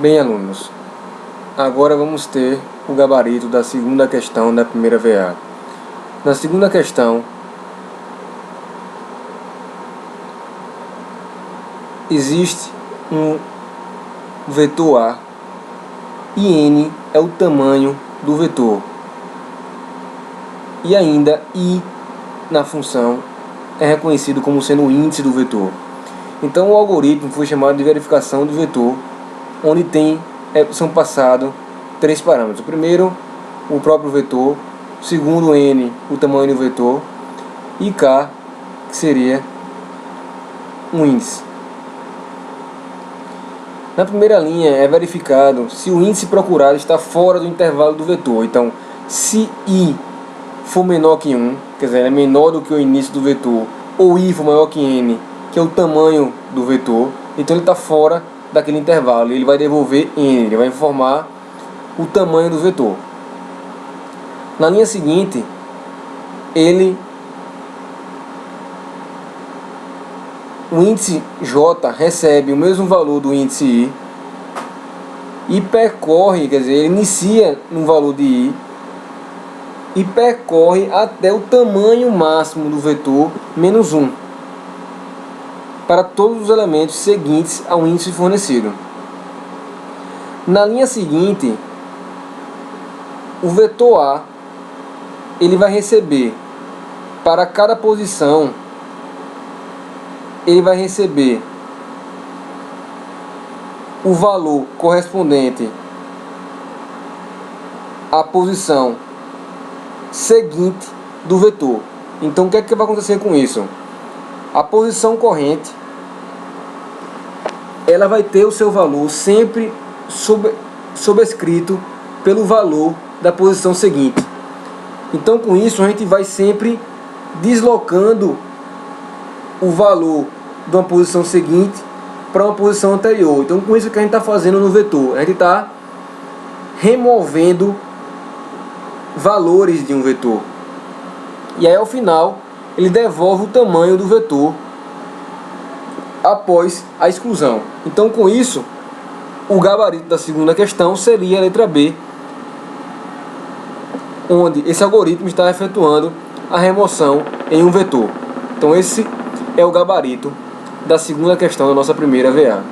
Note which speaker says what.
Speaker 1: Bem, alunos, agora vamos ter o gabarito da segunda questão da primeira VA. Na segunda questão, existe um vetor A e N é o tamanho do vetor. E ainda I na função é reconhecido como sendo o índice do vetor. Então o algoritmo foi chamado de verificação do vetor, onde são passados três parâmetros. O primeiro, o próprio vetor. O segundo, N, o tamanho do vetor. E K, que seria um índice. Na primeira linha é verificado se o índice procurado está fora do intervalo do vetor. Então, se I for menor que 1, quer dizer, é menor do que o início do vetor, ou I for maior que N, que é o tamanho do vetor, então ele está fora daquele intervalo, ele vai devolver N, ele vai informar o tamanho do vetor. Na linha seguinte, o índice J recebe o mesmo valor do índice I e percorre, quer dizer, ele inicia no valor de I e percorre até o tamanho máximo do vetor menos 1 para todos os elementos seguintes ao índice fornecido. Na linha seguinte, o vetor A ele vai receber para cada posição, ele vai receber o valor correspondente à posição seguinte do vetor. Então o que é que vai acontecer com isso? A posição corrente ela vai ter o seu valor sempre sobrescrito pelo valor da posição seguinte. Então com isso a gente vai sempre deslocando o valor de uma posição seguinte para uma posição anterior. Então com isso que a gente está fazendo no vetor, a gente está removendo valores de um vetor. E aí ao final ele devolve o tamanho do vetor após a exclusão. Então com isso o gabarito da segunda questão seria a letra B, onde esse algoritmo está efetuando a remoção em um vetor. Então esse é o gabarito da segunda questão da nossa primeira VA.